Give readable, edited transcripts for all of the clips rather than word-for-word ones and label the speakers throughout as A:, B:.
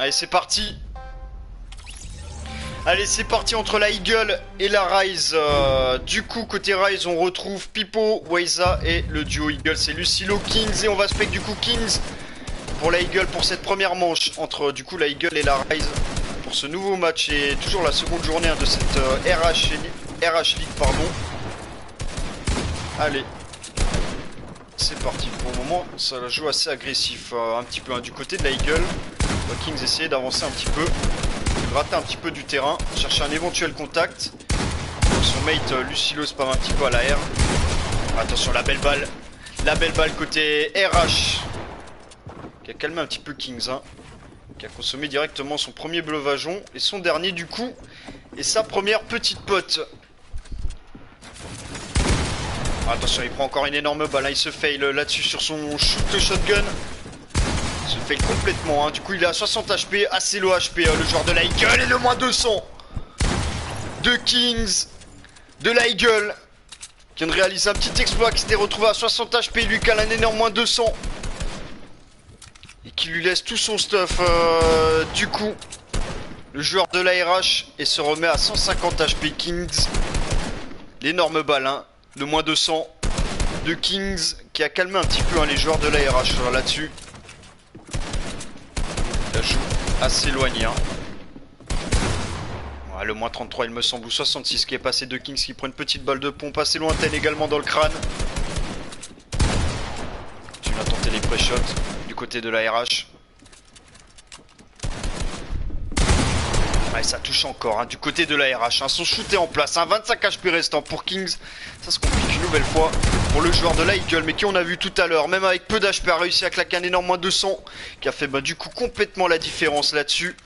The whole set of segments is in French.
A: Allez, c'est parti. Allez, c'est parti entre la Eagle et la Rise. Du coup, côté Rise, on retrouve Pipo, Weiza et le duo Eagle, c'est Lucilo, Kings. Et on va spec du coup Kings pour la Eagle pour cette première manche entre du coup la Eagle et la Rise. Pour ce nouveau match et toujours la seconde journée de cette RH League, pardon. Allez. C'est parti. Pour le moment, ça joue assez agressif. Un petit peu du côté de la Eagle. Kings essayer d'avancer un petit peu. Gratter un petit peu du terrain, chercher un éventuel contact. Son mate Lucilo spam un petit peu à la R. Attention, la belle balle côté RH qui a calmé un petit peu Kings, hein, qui a consommé directement son premier bleuvageon et son dernier du coup et sa première petite pote. Attention, il prend encore une énorme balle, hein, il se fail là-dessus sur son shoot shotgun. Il se fail complètement, hein. Du coup il est à 60 HP, assez low HP, le joueur de la Eagle, et le moins 200 de Kings, de la Eagle, qui vient de réaliser un petit exploit, qui s'était retrouvé à 60 HP, il lui cale un énorme moins 200, et qui lui laisse tout son stuff, du coup, le joueur de la RH, et se remet à 150 HP Kings, l'énorme balle, hein, le moins 200 de Kings, qui a calmé un petit peu, hein, les joueurs de la RH là-dessus. La joue assez éloignée, hein. Ouais, le moins 33 il me semble, ou 66 qui est passé de Kings qui prend une petite balle de pompe assez lointaine également dans le crâne. Tu vas tenter les pré-shots du côté de la RH. Ouais, ça touche encore, hein, du côté de la RH, hein. Son shoot est en place, hein, 25 HP restant pour Kings. Ça se complique une nouvelle fois pour le joueur de la Eagle, mais qui on a vu tout à l'heure, même avec peu d'HP, a réussi à claquer un énorme moins 200, qui a fait du coup complètement la différence là-dessus.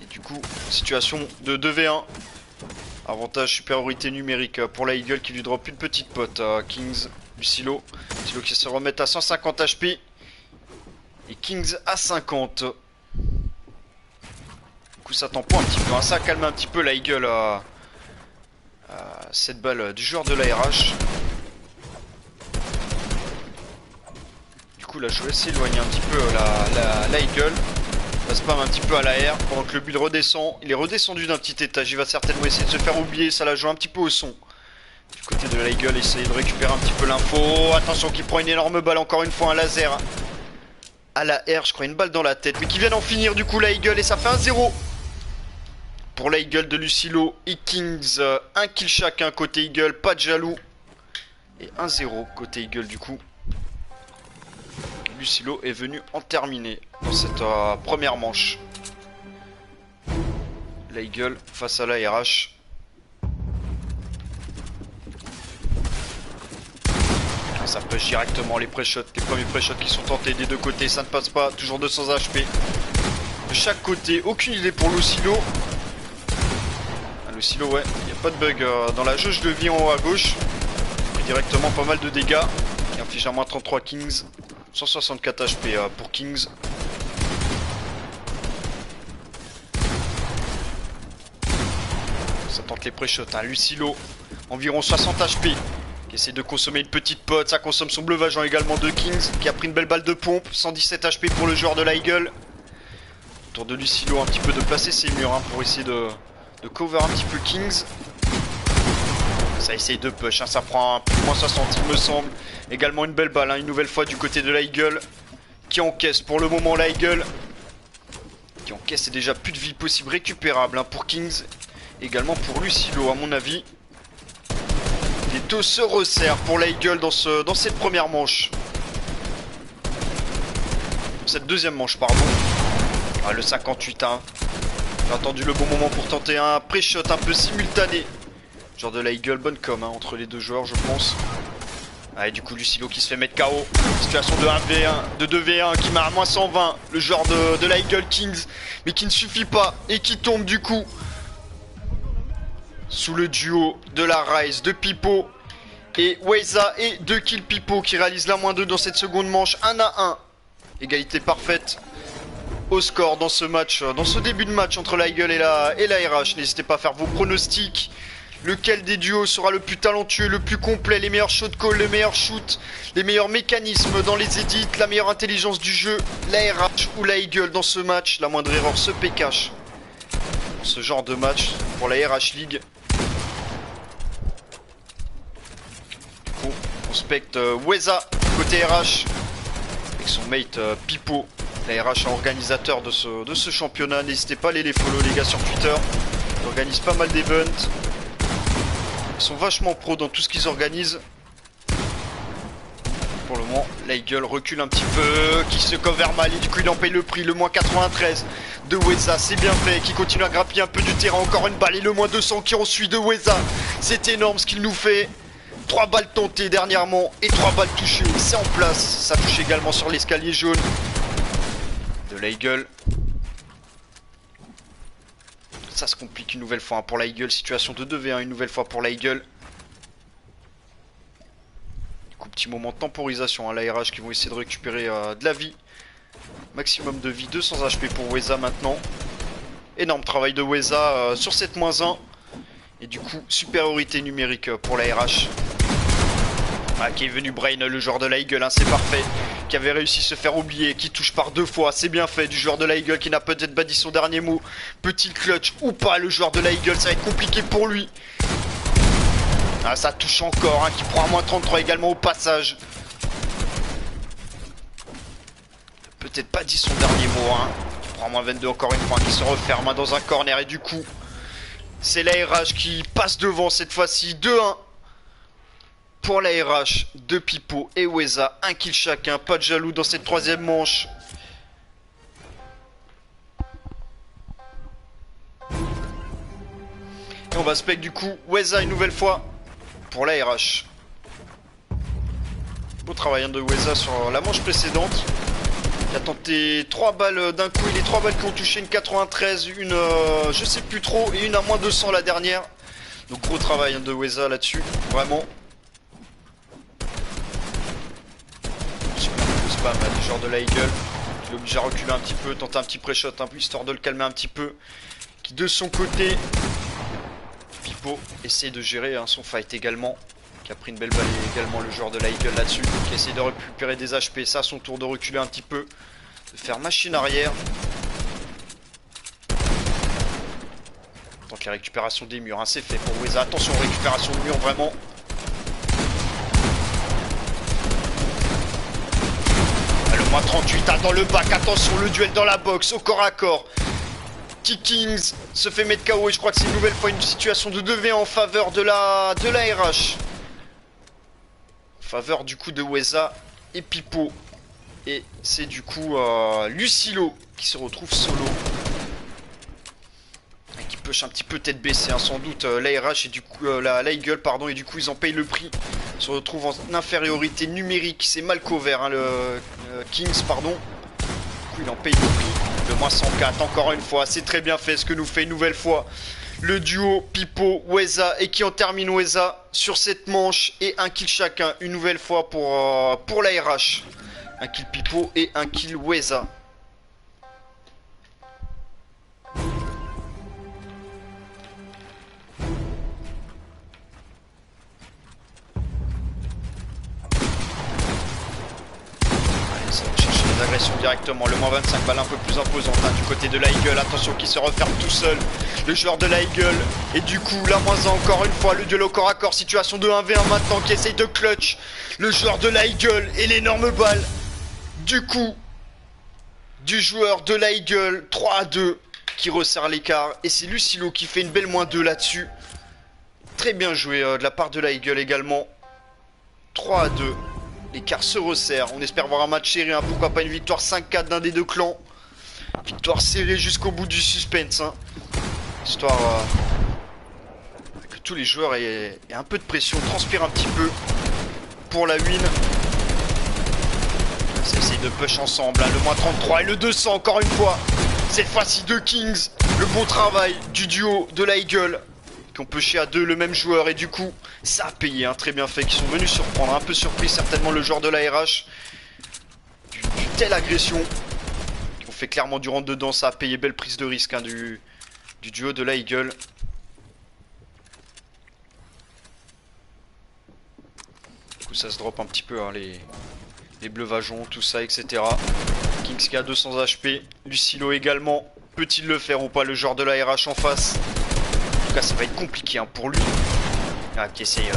A: Et du coup, situation de 2v1. Avantage supériorité numérique pour la Eagle qui lui drop une petite pote. Kings, Lucilo. Lucilo qui se remet à 150 HP. Et Kings à 50. Du coup ça tamponne un petit peu, hein. Ça calme un petit peu la Eagle. Cette balle du joueur de la RH. Du coup la joueuse s'éloigne un petit peu la Eagle. Va spam un petit peu à la R pendant que le build redescend. Il est redescendu d'un petit étage. Il va certainement essayer de se faire oublier. Ça la joue un petit peu au son. Du côté de la Eagle, essayer de récupérer un petit peu l'info. Attention qu'il prend une énorme balle, encore une fois un laser. À la R, je crois une balle dans la tête. Mais qui vient d'en finir du coup la Eagle. Et ça fait 1-0. Pour la Eagle de Lucilo et Kings, un kill chacun côté Eagle, pas de jaloux. Et 1-0 côté Eagle du coup. Lucilo est venu en terminer dans cette première manche. La Eagle face à la RH. Ça push directement les pré-shots, les premiers pré-shots qui sont tentés des deux côtés, ça ne passe pas, toujours 200 HP. De chaque côté, aucune idée pour Lucilo. Lucilo, ouais, il n'y a pas de bug dans la jauge de vie en haut à gauche. Il pris directement pas mal de dégâts. Qui inflige un moins 33 Kings. 164 HP pour Kings. Ça tente les pré-shots, hein. Lucilo, environ 60 HP. Qui essaie de consommer une petite pote. Ça consomme son bleuvageant également de Kings. Qui a pris une belle balle de pompe. 117 HP pour le joueur de la Eagle. Autour de Lucilo, un petit peu de placer ses murs, hein, pour essayer de cover un petit peu Kings. Ça essaye de push, hein, ça prend un moins 60 il me semble. Également une belle balle, hein, une nouvelle fois du côté de la Eagle. Qui encaisse pour le moment la Eagle. Qui encaisse et déjà plus de vie possible récupérable, hein, pour Kings. Également pour Lucilo à mon avis. Les deux se resserrent pour la Eagle dans cette première manche. Cette deuxième manche pardon. Ah, le 58, hein. J'ai attendu le bon moment pour tenter un pré-shot un peu simultané. Genre de la Eagle, bonne com, hein, entre les deux joueurs je pense. Allez, du coup Lucilo qui se fait mettre KO. Situation de 1v1, de 2v1 qui marque à moins 120. Le joueur de la Eagle Kings. Mais qui ne suffit pas et qui tombe du coup sous le duo de la Rise de Pipo et Weiza, et 2 kills Pipo qui réalise la moins 2 dans cette seconde manche. 1-1. Égalité parfaite au score dans ce match, dans ce début de match entre la Eagle et la RH. N'hésitez pas à faire vos pronostics. Lequel des duos sera le plus talentueux, le plus complet, les meilleurs shot call, les meilleurs shoots, les meilleurs mécanismes dans les edits, la meilleure intelligence du jeu, la RH ou la Eagle dans ce match. La moindre erreur se cache. Dans ce genre de match pour la RH League. On specte Weza côté RH avec son mate Pipo, la RH organisateur de ce championnat. N'hésitez pas à aller les follow les gars sur Twitter. Ils organisent pas mal d'events. Ils sont vachement pros dans tout ce qu'ils organisent. Pour le moment, la Eagle recule un petit peu, qui se cover mal et du coup il en paye le prix. Le moins 93 de Weza, c'est bien fait, qui continue à grappiller un peu du terrain. Encore une balle et le moins 200 qui ensuit de Weza. C'est énorme ce qu'il nous fait. 3 balles tentées dernièrement et 3 balles touchées. C'est en place. Ça touche également sur l'escalier jaune de la Eagle. Ça se complique une nouvelle fois hein, pour la Eagle. Situation de 2v1 une nouvelle fois pour la Eagle. Du coup, petit moment de temporisation. Hein, la RH qui vont essayer de récupérer de la vie. Maximum de vie, 200 HP pour Weza maintenant. Énorme travail de Weza sur cette -1. Et du coup, supériorité numérique pour la RH. Ah, qui est venu Brain, le joueur de la Eagle, hein, c'est parfait. Qui avait réussi à se faire oublier, qui touche par 2 fois, c'est bien fait du joueur de la Eagle qui n'a peut-être pas dit son dernier mot. Petit clutch ou pas, le joueur de la Eagle, ça va être compliqué pour lui. Ah, ça touche encore, hein, qui prend un -33 également au passage. Peut-être pas dit son dernier mot, hein. Qui prend -22 encore une fois, hein, qui se referme hein, dans un corner et du coup, c'est la RH qui passe devant cette fois-ci, 2-1. Pour la RH de Pipo et Weza, un kill chacun, pas de jaloux dans cette 3ème manche. Et on va spec du coup Weza une nouvelle fois pour la RH. Beau travail hein, de Weza sur la manche précédente. Il a tenté 3 balles d'un coup et les 3 balles qui ont touché une 93, une je sais plus trop et une à -200 la dernière. Donc gros travail hein, de Weza là-dessus, vraiment. Spam du genre de la Eagle qui l'oblige à reculer un petit peu, tenter un petit pré-shot un peu histoire de le calmer un petit peu. Qui de son côté, Pipo essaie de gérer hein, son fight également. Qui a pris une belle balle également le joueur de la Eagle là-dessus. Qui essaie de récupérer des HP, ça à son tour de reculer un petit peu. De faire machine arrière. Donc la récupération des murs, hein, c'est fait pour Weza. Attention récupération de murs vraiment. Le -38 ah, dans le bac, attention le duel dans la boxe, au corps à corps. Kings se fait mettre KO et je crois que c'est une nouvelle fois une situation de 2v1 en faveur de la RH. En faveur du coup de Weza et Pipo. Et c'est du coup Lucilo qui se retrouve solo. Et qui push un petit peu tête baissée, hein, sans doute la RH et du coup la Eagle pardon, et du coup ils en payent le prix. Ils se retrouvent en infériorité numérique, c'est mal couvert hein, le Kings pardon. Du coup il en paye le prix. Le -104 encore une fois, c'est très bien fait ce que nous fait une nouvelle fois le duo Pipo Weza et qui en termine Weza sur cette manche et un kill chacun une nouvelle fois pour la RH. Un kill Pipo et un kill Weza. Agression directement, le -25 balle un peu plus imposante hein, du côté de la Eagle, attention qui se referme tout seul, le joueur de la Eagle, et du coup la -1 encore une fois, le duel au corps à corps, situation de 1v1 maintenant qui essaye de clutch, le joueur de la Eagle et l'énorme balle, du coup, du joueur de la Eagle, 3-2 qui resserre l'écart, et c'est Lucilo qui fait une belle -2 là-dessus, très bien joué de la part de la Eagle également, 3-2. L'écart se resserre, on espère voir un match serré, hein. Pourquoi pas une victoire 5-4 d'un des deux clans. Victoire serrée jusqu'au bout du suspense. Hein. Histoire que tous les joueurs aient un peu de pression, transpirent un petit peu pour la win. Ça essaye de push ensemble, hein. Le -33 et le 200 encore une fois. Cette fois-ci deux Kings, le bon travail du duo de la Eagle. Qui ont pushé à deux le même joueur et du coup ça a payé, hein, très bien fait, qui sont venus surprendre, un peu surpris certainement le joueur de la RH du telle agression, qui ont fait clairement du rentre dedans, ça a payé, belle prise de risque hein, du duo de la Eagle. ça se drop un petit peu, hein, les bleuvageons, tout ça, etc. Kings qui a 200 HP. Lucilo également. Peut-il le faire ou pas, le joueur de la RH en face? En tout cas, ça va être compliqué, hein, pour lui. Ah, qui essaye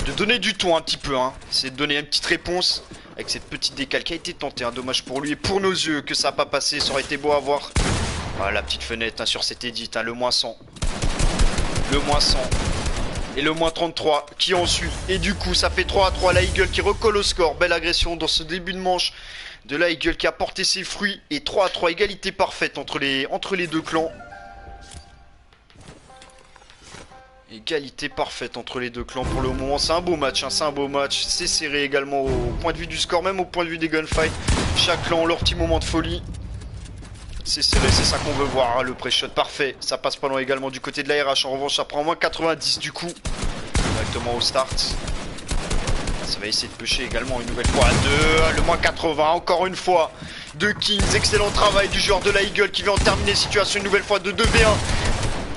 A: de donner du ton un petit peu, hein. Essayer de donner une petite réponse avec cette petite décale qui a été tentée, hein. Dommage pour lui et pour nos yeux que ça n'a pas passé. Ça aurait été beau à voir. Ah, la petite fenêtre, hein, sur cette edit, hein, le moins 100. Le moins 100. Et le moins 33 qui en suit. Et du coup, ça fait 3-3. La Eagle qui recolle au score. Belle agression dans ce début de manche de la Eagle qui a porté ses fruits. Et 3-3, égalité parfaite entre les deux clans. Égalité parfaite entre les deux clans pour le moment. C'est un beau match, hein, c'est un beau match. C'est serré également au point de vue du score, même au point de vue des gunfights. Chaque clan a leur petit moment de folie. C'est serré, c'est ça qu'on veut voir, hein, le pré-shot parfait. Ça passe pas loin également du côté de la RH. En revanche, ça prend moins 90 du coup. Directement au start. Ça va essayer de pêcher également une nouvelle fois à 2. Le moins 80, encore une fois. De Kings, excellent travail du joueur de la Eagle qui vient en terminer situation une nouvelle fois de 2v1.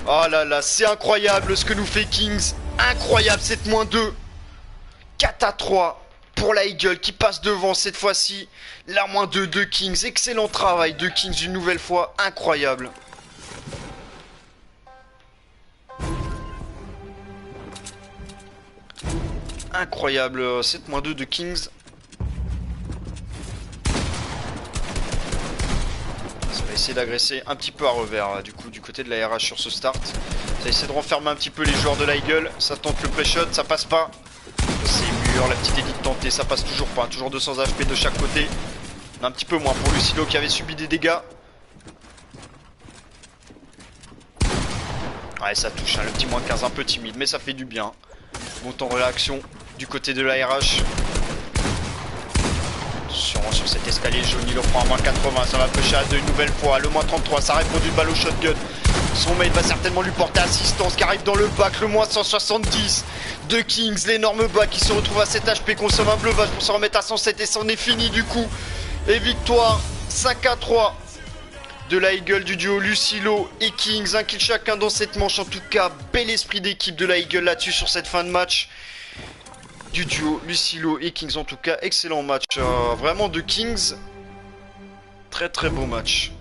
A: Oh là là, c'est incroyable ce que nous fait Kings. Incroyable cette moins 2. 4-3 pour la Eagle qui passe devant cette fois-ci. La moins 2 de Kings. Excellent travail de Kings une nouvelle fois. Incroyable. Incroyable cette moins 2 de Kings. Ça va essayer d'agresser un petit peu à revers du coup du côté de la RH sur ce start. Ça va essayer de renfermer un petit peu les joueurs de la Eagle. Ça tente le pré-shot, ça passe pas. C'est mûr, la petite élite tentée, ça passe toujours pas. Toujours 200 HP de chaque côté. Un petit peu moins pour Lucilo qui avait subi des dégâts. Ouais, ça touche, hein, le petit moins 15 un peu timide, mais ça fait du bien. Bon temps de réaction du côté de la RH. Sur cet escalier jaune, il offre un moins 80, ça va pêcher à 2 une nouvelle fois. Le moins 33, ça répond d'une balle au shotgun. Son mate va certainement lui porter assistance qui arrive dans le bac. Le moins 170 de Kings, l'énorme bac qui se retrouve à 7 HP, consomme un bleuvage pour se remettre à 107 et c'en est fini du coup. Et victoire 5-3 de la Eagle du duo Lucilo et Kings. Un kill chacun dans cette manche. En tout cas, bel esprit d'équipe de la Eagle là-dessus sur cette fin de match. Du duo Lucilo et Kings en tout cas. Excellent match. Vraiment de Kings. Très très beau match.